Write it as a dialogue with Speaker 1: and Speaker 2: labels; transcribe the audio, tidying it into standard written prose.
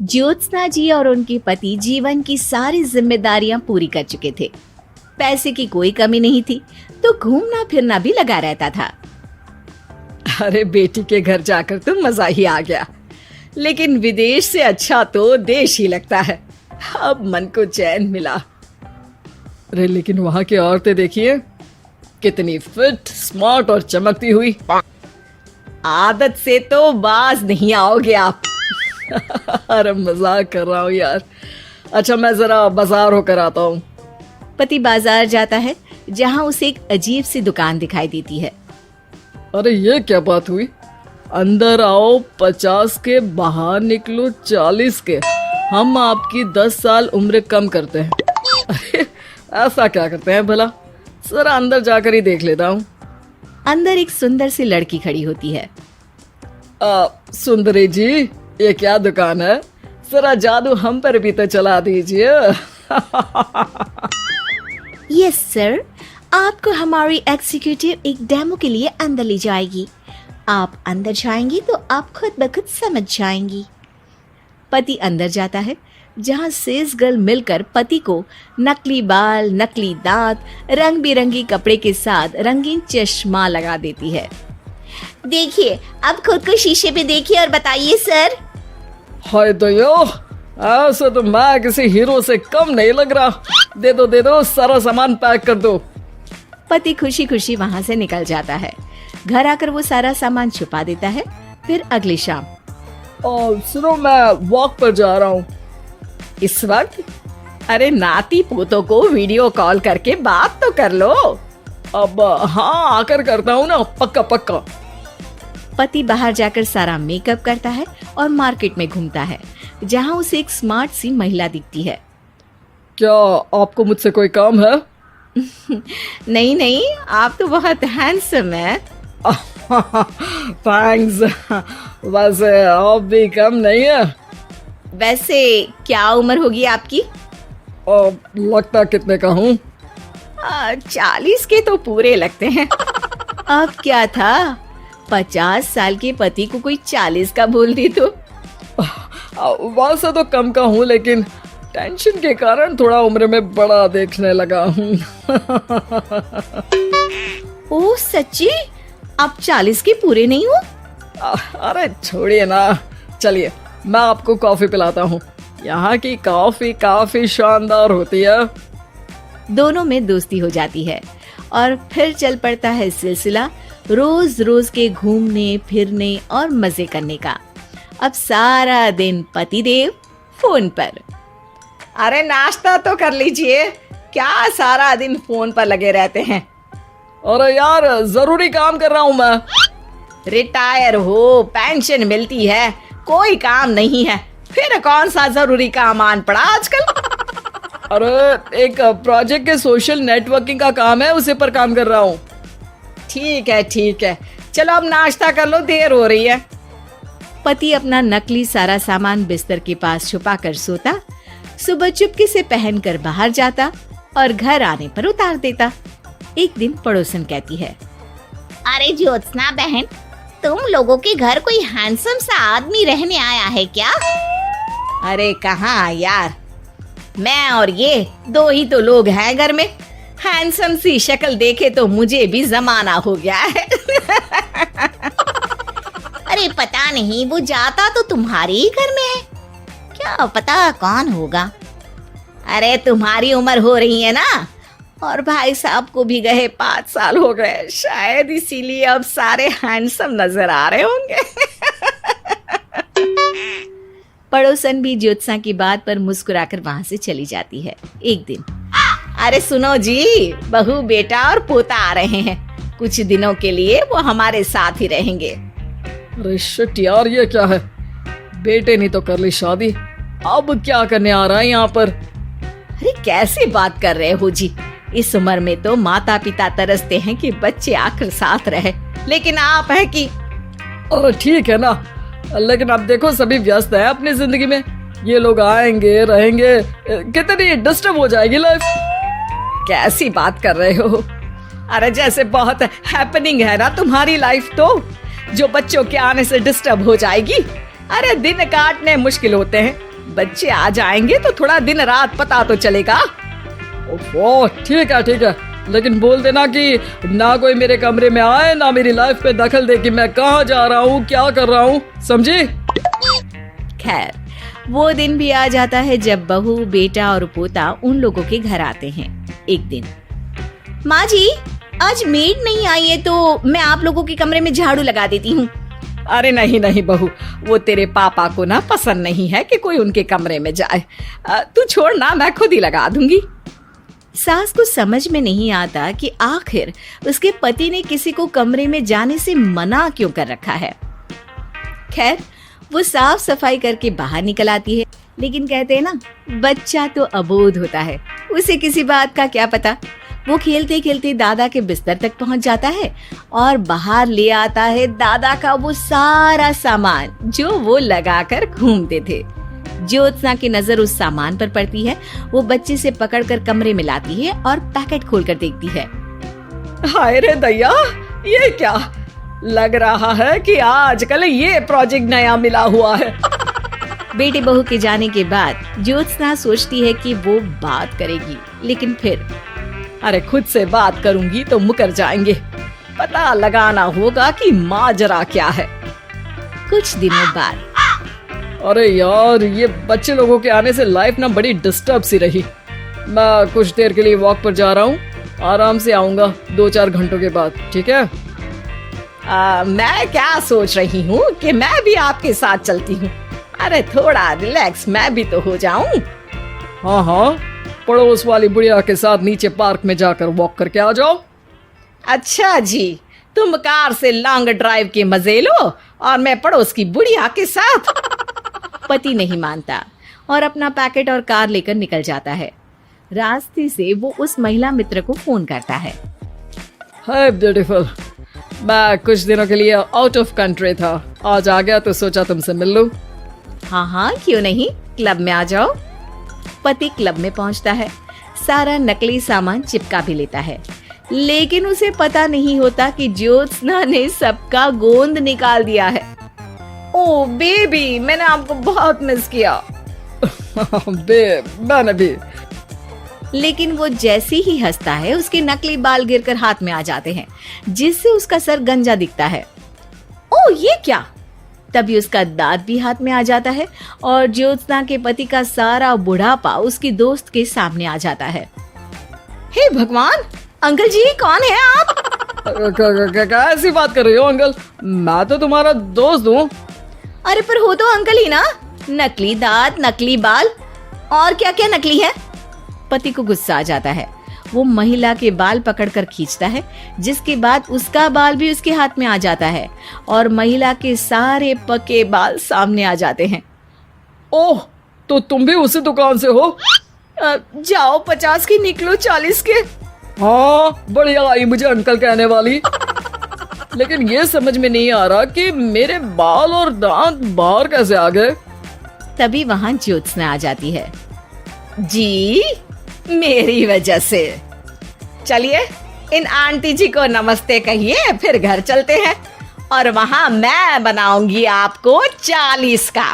Speaker 1: ज्योत्सना जी और उनके पति जीवन की सारी जिम्मेदारियां पूरी कर चुके थे। पैसे की कोई कमी नहीं थी, तो घूमना फिरना भी लगा रहता था।
Speaker 2: अरे बेटी के घर जाकर तो मजा ही आ गया, लेकिन विदेश से अच्छा तो देश ही लगता है। अब मन को चैन मिला। अरे लेकिन वहां की औरतें देखिए, कितनी फिट, स्मार्ट और चमकती हुई। आदत से तो बाज नहीं आओगे आप। अरे मजाक कर रहा हूँ यार। अच्छा मैं जरा बाजार होकर आता हूँ।
Speaker 1: पति बाजार जाता है, जहां उसे एक अजीब सी दुकान दिखाई देती है।
Speaker 2: अरे ये क्या बात हुई? अंदर आओ 50 के, बाहर निकलो 40 के। हम आपकी 10 साल उम्र कम करते हैं। अरे ऐसा क्या करते हैं भला? जरा अंदर जाकर ही देख लेता हूँ।
Speaker 1: अंदर एक सुंदर सी लड़की खड़ी होती है।
Speaker 2: सुंदरी जी, ये क्या दुकान है? जरा जादू हम पर भी तो चला दीजिए।
Speaker 1: यस सर, आपको हमारी एग्जीक्यूटिव एक डेमो के लिए अंदर ले जाएगी। आप अंदर जाएंगी तो आप खुद ब खुद समझ जाएंगी। पति अंदर जाता है, जहां सेल्स गर्ल मिलकर पति को नकली बाल, नकली दांत, रंग बिरंगी कपड़े के साथ रंगीन चश्मा लगा देती है। देखिए, अब खुद को शीशे पे देखिए और बताइए सर।
Speaker 2: हाय दयो, ऐसा तो मैं किसी हीरो से कम नहीं लग रहा। दे दो, सारा सामान पैक कर दो।
Speaker 1: पति खुशी खुशी वहां से निकल जाता है। घर आकर वो सारा सामान छुपा देता है। फिर अगली शाम,
Speaker 2: सुनो मैं वॉक पर जा रहा हूँ।
Speaker 1: इस वक्त? अरे नाती पोतों को वीडियो कॉल करके बात तो कर लो।
Speaker 2: अब हाँ आकर करता हूँ ना, पक्का पक्का।
Speaker 1: पति बाहर जाकर सारा मेकअप करता है और मार्केट में घूमता है, जहां उसे एक स्मार्ट सी महिला दिखती है।
Speaker 2: क्या आपको मुझसे कोई काम है?
Speaker 1: नहीं, आप तो बहुत हैंडसम हैं।
Speaker 2: थैंक्स। वैसे आप भी कम नहीं है।
Speaker 1: वैसे क्या उम्र होगी आपकी?
Speaker 2: लगता कितने का हूँ?
Speaker 1: 40 के तो पूरे लगते हैं। अब क्या था, 50 साल के पति को कोई 40 का बोल दी तो।
Speaker 2: वैसे तो कम का हूँ, लेकिन टेंशन के कारण थोड़ा उम्र में बड़ा देखने लगा हूँ।
Speaker 1: ओह सच्ची? आप 40 के पूरे नहीं हो?
Speaker 2: अरे छोड़िए ना, चलिए मैं आपको कॉफी पिलाता हूँ। यहाँ की कॉफी काफी शानदार होती है।
Speaker 1: दोनों में दोस्ती हो जाती है और फिर चल पड़ता है सिलसिला रोज रोज के घूमने फिरने और मजे करने का। अब सारा दिन पतिदेव फोन पर।
Speaker 2: अरे नाश्ता तो कर लीजिए, क्या सारा दिन फोन पर लगे रहते हैं? अरे यार जरूरी काम कर रहा हूँ मैं।
Speaker 1: रिटायर हो, पेंशन मिलती है, कोई काम नहीं है, फिर कौन सा जरूरी काम आन पड़ा आजकल?
Speaker 2: अरे एक प्रोजेक्ट के सोशल नेटवर्किंग का काम है, उसी पर काम कर रहा हूँ।
Speaker 1: ठीक है, चलो अब नाश्ता कर लो, देर हो रही है। पति अपना नकली सारा सामान बिस्तर के पास छुपा कर सोता, सुबह चुपके से पहनकर बाहर जाता और घर आने पर उतार देता। एक दिन पड़ोसन कहती है, अरे ज्योत्सना बहन, तुम लोगों के घर कोई हैंडसम सा आदमी रहने आया है क्या? अरे कहाँ यार, मैं और ये दो ही तो लोग हैं घर में। हैंडसम सी शक्ल देखे तो मुझे भी जमाना हो गया है। अरे पता नहीं, वो जाता तो तुम्हारे ही घर में है, क्या पता कौन होगा। अरे तुम्हारी उम्र हो रही है ना, और भाई साहब को भी गए 5 साल हो गए, शायद इसीलिए अब सारे हैंडसम नजर आ रहे होंगे। पड़ोसन भी ज्योत्सना की बात पर मुस्कुराकर वहां से चली जाती है। एक दिन, अरे सुनो जी, बहू बेटा और पोता आ रहे हैं, कुछ दिनों के लिए वो हमारे साथ ही रहेंगे।
Speaker 2: अरे शिट यार, ये क्या है? बेटे ने तो कर ली शादी, अब क्या करने आ रहा है यहाँ पर?
Speaker 1: अरे कैसे बात कर रहे हो जी, इस उम्र में तो माता पिता तरसते हैं कि बच्चे आखिर साथ रहे, लेकिन आप हैं कि।
Speaker 2: अरे ठीक है ना, लेकिन अब देखो सभी व्यस्त हैं अपनी जिंदगी में। ये लोग आएंगे रहेंगे, कितनी डिस्टर्ब हो जाएगी लाइफ।
Speaker 1: कैसी बात कर रहे हो? अरे जैसे बहुत हैपनिंग है ना तुम्हारी लाइफ, तो जो बच्चों के आने से डिस्टर्ब हो जाएगी। अरे दिन काटने मुश्किल होते हैं,
Speaker 2: बच्चे आ जाएंगे तो थोड़ा दिन रात पता तो चलेगा।
Speaker 3: ओह ठीक है, लेकिन बोल देना कि ना कोई मेरे कमरे में आए, ना मेरी लाइफ पे दखल दे कि मैं कहाँ जा रहा हूँ, क्या कर रहा हूँ, समझी?
Speaker 1: खैर, वो दिन भी आ जाता है जब बहू, बेटा और पोता उन लोगों के घर आते हैं। एक दिन, माँ जी, आज मेड नहीं आई है तो मैं आप लोगों के कमरे में झाड़ू लगा देती हूँ।
Speaker 2: अरे नहीं बहू, वो तेरे पापा को ना पसंद नहीं है कि कोई उनके कमरे में जाए। तू छोड़ ना, मैं खुद ही लगा दूंगी।
Speaker 1: सास को समझ में नहीं आता कि आखिर उसके पति ने किसी को कमरे में जाने से मना क्यों कर रखा है। खैर, वो साफ सफाई करके बाहर निकल आती है, लेकिन कहते हैं ना, बच्चा तो अबोध होता है, उसे किसी बात का क्या पता। वो खेलते खेलते दादा के बिस्तर तक पहुंच जाता है और बाहर ले आता है दादा का वो सारा सामान जो वो लगाकर घूमते थे। ज्योत्सना की नजर उस सामान पर पड़ती है। वो बच्चे से पकड़कर कमरे में लाती है और पैकेट खोलकर देखती है।
Speaker 2: हाय रे दैया, ये क्या लग रहा है कि आजकल ये प्रोजेक्ट नया मिला हुआ है।
Speaker 1: बेटे बहू के जाने के बाद ज्योत्सना सोचती है कि वो बात करेगी, लेकिन फिर
Speaker 2: अरे खुद से बात करूंगी तो मुकर जाएंगे। पता लगाना होगा कि माजरा क्या है।
Speaker 1: कुछ दिनों बाद,
Speaker 3: अरे यार, ये बच्चे लोगों के आने से लाइफ ना बड़ी डिस्टर्ब सी रही। मैं कुछ देर के लिए वॉक पर जा रहा हूँ, आराम से आऊंगा 2-4 घंटों के बाद, ठीक है?
Speaker 2: मैं क्या सोच रही हूँ कि मैं भी आपके साथ चलती हूँ। अरे थोड़ा रिलैक्स मैं भी तो हो जाऊं।
Speaker 3: हाँ, पड़ोस वाली बुढ़िया के साथ नीचे पार्क में जाकर वॉक करके आ जाओ।
Speaker 2: अच्छा जी, तुम कार से लॉन्ग ड्राइव के मजे लो और मैं पड़ोस की बुढ़िया के साथ।
Speaker 1: पति नहीं मानता और अपना पैकेट और कार लेकर निकल जाता है। रास्ते से वो उस महिला मित्र को फोन करता है।
Speaker 3: हाय ब्यूटीफुल, मैं कुछ दिनों के लिए आउट ऑफ कंट्री था, आज आ गया तो सोचा तुमसे मिल लूं।
Speaker 1: हाँ, क्यों नहीं, क्लब में आ जाओ। पति क्लब में पहुंचता है, सारा नकली सामान चिपका भी लेता है, लेकिन उसे पता नहीं होता कि ज्योत्सना ने सबका गोंद निकाल दिया है।
Speaker 2: ओ बेबी, मैंने आपको बहुत मिस किया।
Speaker 3: मैंने भी।
Speaker 1: लेकिन वो जैसे ही हंसता है, उसके नकली बाल गिरकर हाथ में आ जाते हैं, जिससे उसका सर गंजा दिखता है। ओ ये क्या! तभी उसका दांत भी हाथ में आ जाता है और ज्योत्सना के पति का सारा बुढ़ापा उसकी दोस्त के सामने आ जाता है।
Speaker 2: हे भगवान, अंकल जी कौन है आप?
Speaker 3: कैसी बात कर रही हो अंकल, मैं तो तुम्हारा दोस्त हूँ।
Speaker 1: अरे पर हो तो अंकल ही ना। नकली दांत, नकली बाल और क्या क्या नकली है। पति को गुस्सा आ जाता है। वो महिला के बाल पकड़कर खींचता है, जिसके बाद उसका बाल भी उसके हाथ में आ जाता है और महिला के सारे पके बाल सामने आ जाते हैं।
Speaker 3: ओह, तो तुम भी उसी दुकान से हो?
Speaker 2: जाओ 50 की निकलो 40 के।
Speaker 3: हाँ, बढ़िया आई मुझे अंकल कहने वाली। लेकिन ये समझ में नहीं आ रहा कि मेरे बाल और दांत बाहर कैसे आ गए।
Speaker 1: तभी वहाँ ज्योत्सना आ जाती है।
Speaker 2: जी, मेरी वजह से। चलिए इन आंटी जी को नमस्ते कहिए, फिर घर चलते हैं और वहां मैं बनाऊंगी आपको 40 का।